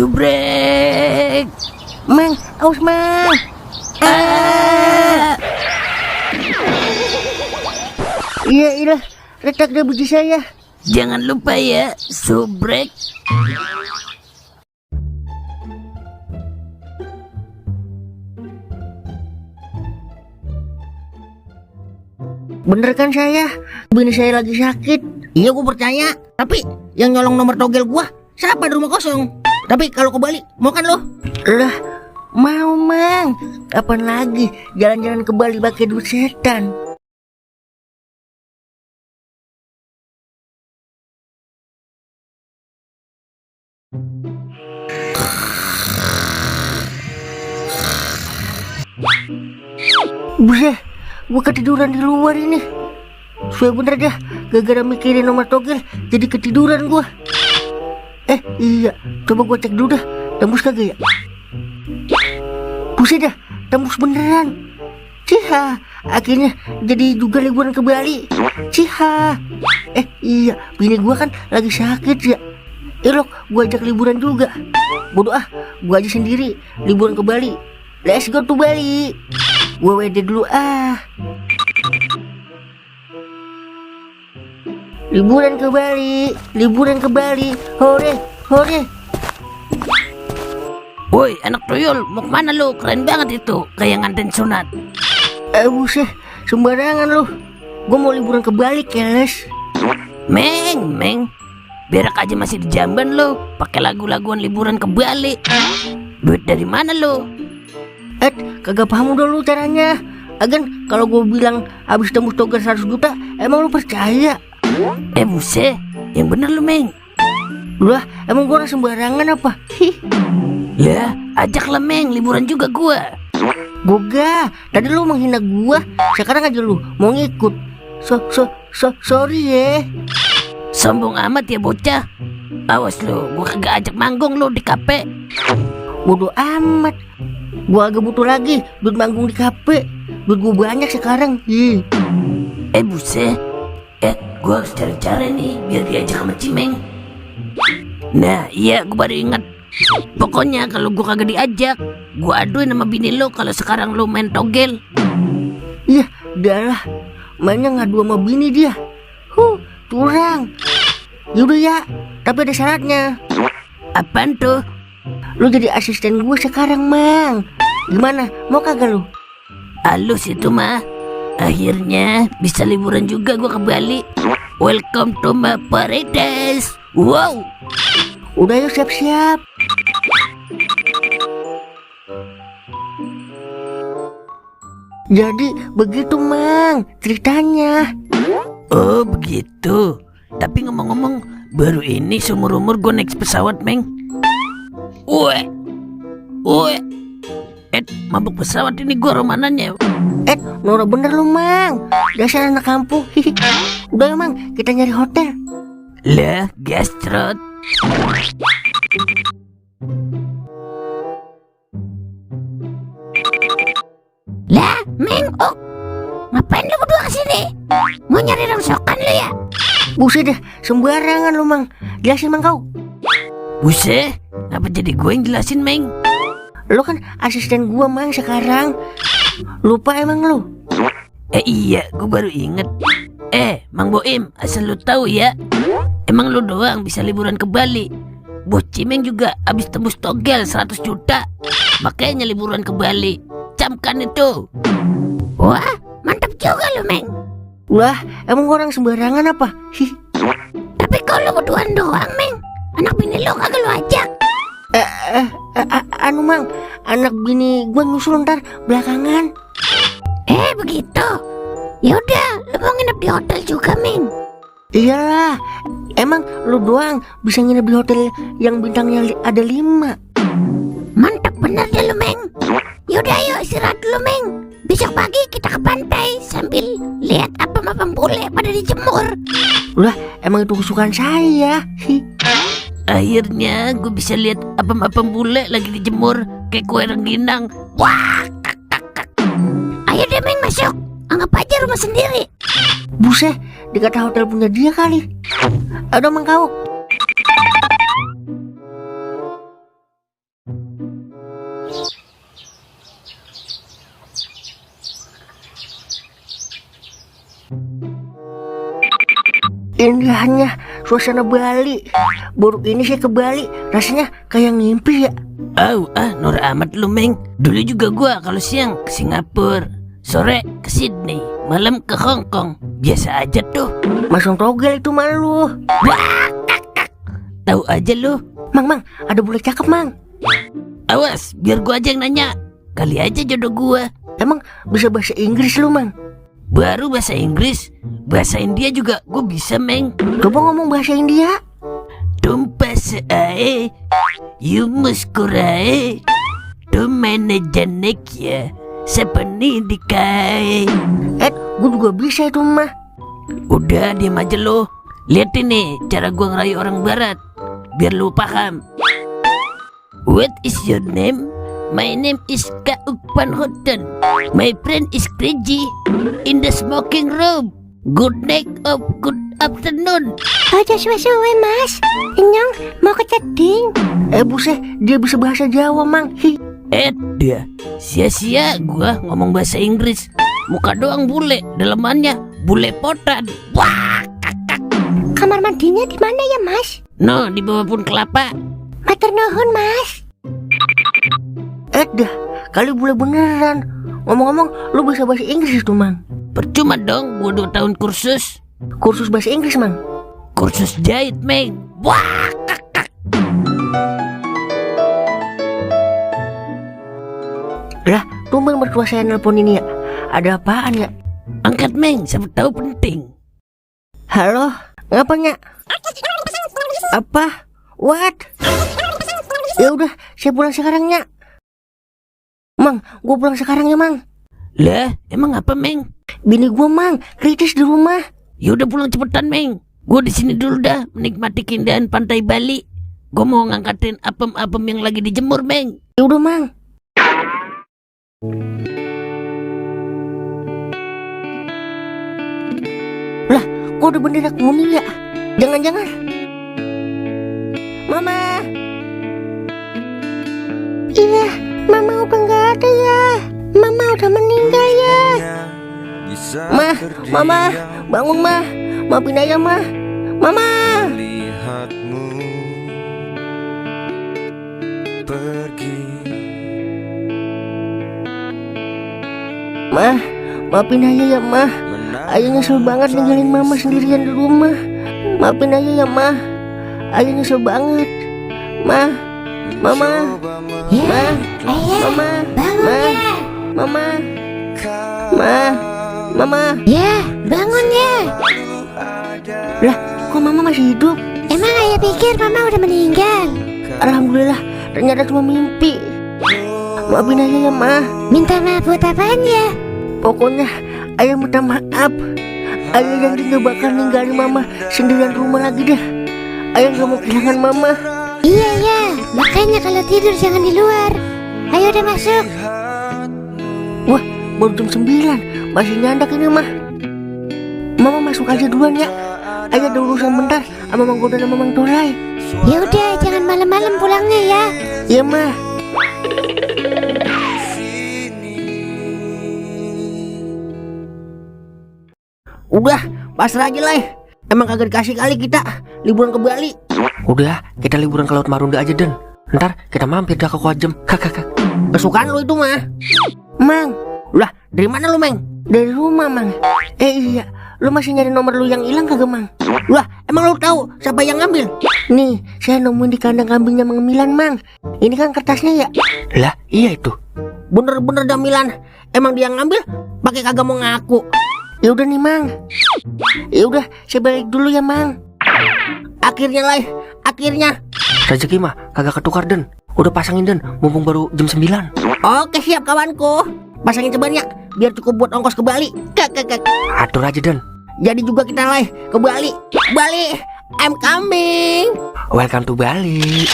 Subrek. Mang, aus Mang. Iya, retak deh biji saya. Jangan lupa ya, subrek. Bener kan saya? Bini saya lagi sakit. Iya, gue percaya. Tapi yang nyolong nomor togel gua siapa di rumah kosong? Tapi kalau ke Bali, mau kan lo? Lah, mau Mang. Kapan lagi jalan-jalan ke Bali pakai duit setan? Buset, gua ketiduran di luar ini. Supaya bener dah, gara-gara mikirin nomor togel jadi ketiduran gua. Iya, coba gua cek dulu dah, tembus kagak ya? Buset dah, tembus beneran. Ciha, akhirnya jadi juga liburan ke Bali. Ciha. Iya, bini gua kan lagi sakit ya. Elok, gua ajak liburan juga. Bodoh ah, gua aja sendiri liburan ke Bali. Let's go to Bali. Gua WD dulu ah. Liburan ke Bali, hore, hore. Woi, anak tuyul, mau kemana lu? Keren banget itu, kayak nganten sunat. Buset, sembarangan lu. Gua mau liburan ke Bali, keles. Meng, berak aja masih di jamban lu, pakai lagu-laguan liburan ke Bali. Duit dari mana lu? Kagak paham udah lu caranya. Agan, kalau gue bilang habis tembus togel 100 juta, emang lu percaya? Buset, yang bener lu, Meng. Lah, emang gue orang sembarangan apa? Ya, ajaklah Meng, liburan juga gua. Boga, tadi lu menghina gua, sekarang aja lu mau ngikut. Sorry ya. Sombong amat ya bocah. Awas lu, gua kagak ajak manggung lu di kafe. Bodoh amat. Gua agak butuh lagi duit manggung di kafe. Duit gua banyak sekarang. Buset. Gua harus cari cara nih biar diajak sama Cimeng. Nah, iya gua baru ingat. Pokoknya kalau gua kagak diajak, gua aduin sama bini lo kalau sekarang lo main togel. Iya, udahlah. Mainnya ngadu sama bini dia. Curang. Yaudah ya, tapi ada syaratnya. Apaan tuh? Lu jadi asisten gue sekarang, Mang. Gimana? Mau kagak lu? Halus itu mah. Akhirnya bisa liburan juga gua ke Bali. Welcome to my paradise. Wow. Udah yuk siap-siap. Jadi begitu Mang ceritanya. Oh begitu. Tapi ngomong-ngomong, baru ini seumur-umur gue naik pesawat, Meng. Woi, mabuk pesawat ini gue romanannya. Norak bener lu Mang. Dasar anak kampung. Udah Mang, kita nyari hotel. Lah, gastrot. Lah, Meng, ngapain lu berdua kesini? Mau nyari rongsokan lu ya? Buset dah, sembarangan lu Mang. Jelasin Mang kau. Buset, apa jadi gue yang jelasin, Meng? Lu kan asisten gua Mang sekarang. Lupa emang lu? Iya, gue baru inget. Mang Boim, asal lu tahu ya, emang lu doang bisa liburan ke Bali. Bos Cimeng juga abis tembus togel 100 juta. Makanya liburan ke Bali. Camkan itu. Wah, mantap juga lu, Meng. Wah, emang orang sembarangan apa? Tapi kalau lu berduaan doang, Meng. Anak bini lu kagak lu ajak. Anu Mang, anak bini gua nyusul ntar belakangan. Begitu. Yaudah, lu mau nginep di hotel juga, Meng. Iyalah, emang lu doang bisa nginep di hotel yang bintangnya ada 5. Mantap bener deh lu, Meng. Yaudah ayo istirahat dulu, Meng. Besok pagi kita ke pantai sambil lihat apem-apem bule pada dijemur. Lah, emang itu kesukaan saya. Akhirnya gue bisa lihat apem-apem bule lagi dijemur kayak kue rengginang. Wah, kak. Ayo deh, Meng, masuk. Anggap aja rumah sendiri. Buset, dikata hotel punya dia kali. Ada Mang kau. Indahnya suasana Bali. Baru ini saya ke Bali, rasanya kayak ngimpi ya. Norak amat lu, Meng. Dulu juga gua kalau siang ke Singapura, sore ke Sydney, malam ke Hong Kong. Biasa aja tuh. Masang togel itu malu. Wah, tahu aja lu. Mang, ada bule cakep, Mang. Awas, biar gua aja yang nanya. Kali aja jodoh gua. Emang bisa bahasa Inggris lu, Mang? Baru bahasa Inggris, bahasa India juga gue bisa, Meng. Coba ngomong bahasa India. Tumpah seae, you muskurae, tumene janek ya, sepeni dikae. Gue juga bisa itu mah. Udah diam aja lo. Lihat ini cara gue ngerayu orang barat, biar lo paham. What is your name? My name is Kak Ukpan Hoten. My friend is crazy in the smoking room. Good night of good afternoon. Aja suwe-suwe mas. Inyong mau ke ceding. Buset, dia bisa bahasa Jawa, Mang. Dia sia-sia gua ngomong bahasa Inggris. Muka doang bule, dalemannya bule potan. Wah, kakak. Kamar mandinya di mana ya mas? No, di bawah pun kelapa. Matur nuhun mas. Dah, kali bule beneran. Ngomong-ngomong, lu bisa bahasa Inggris tuh, Mang. Percuma dong, gua 2 tahun kursus. Kursus bahasa Inggris, Mang. Kursus jahit, Meng. Wah, kakak. Lah, tumben mertua saya nelpon ini ya. Ada apaan ya? Angkat, Meng, siapa tahu penting. Halo, ngapanya? Apa? What? Ya udah, saya pulang sekarang ya. Mang, gue pulang sekarang ya, Mang. Lah, emang apa, Meng? Bini gue, Mang, kritis di rumah. Ya udah pulang cepetan, Meng. Gue di sini dulu dah, menikmati keindahan pantai Bali. Gue mau ngangkatin apem-apem yang lagi dijemur, Meng. Ya udah, Mang. Lah, kok udah bendera kuning ya? Jangan-jangan Mama. Iya, mama udah nggak ada ya. Mama udah meninggal ya. Mama, bangun mah. Maafin ayah mah. Mama. Lihatmu pergi. Maafin ayah ya mah. Ayah nyesel banget ninggalin mama sendirian di rumah. Maafin ayah ya mah. Ayah nyesel banget. Mama. Ya, ayah. Mama. Bangun ya. Mama. Ya, bangun ya. Lah, kok mama masih hidup? Emang ayah pikir mama udah meninggal? Alhamdulillah, ternyata cuma mimpi. Maafin ayah ya mah. Minta maaf buat apaan ya? Pokoknya ayah minta maaf. Ayah janji gak bakal ninggalin mama sendirian rumah lagi deh. Ayah gak mau kehilangan mama. Iya ya, makanya kalau tidur jangan di luar. Ayo udah masuk. Wah, baru jam 9. Masih nyandak ini mah. Mama masuk aja duluan ya. Ayah ada urusan bentar sama Mang Godan sama Mang Tolai. Ya udah, jangan malam-malam pulangnya ya. Iya mah. Udah, pasrah aja lah. Emang kagak dikasih kali kita liburan ke Bali. Udah, kita liburan ke Laut Marunda aja, Den. Ntar kita mampir dah ke Kojem. Kesukaan lu itu mah. Mang, lah dari mana lu, Mang? Dari rumah, Mang. Iya, lu masih nyari nomor lu yang hilang kagak, Mang? Lah, emang lu tahu siapa yang ngambil? Nih, saya nemuin di kandang kambingnya Mang Milan, Mang. Ini kan kertasnya ya. Lah, iya itu. Bener-bener dah Milan. Emang dia ngambil, pakai kagak mau ngaku. Ya udah nih, Mang. Ya udah, saya balik dulu ya, Mang. Akhirnya. Rezeki mah kagak ketukar, Den. Udah pasangin, Den, mumpung baru jam 9. Oke, siap kawanku. Pasangin cebannya biar cukup buat ongkos ke Bali. Atur aja, Den. Jadi juga kita ke Bali. I'm coming. Welcome to Bali.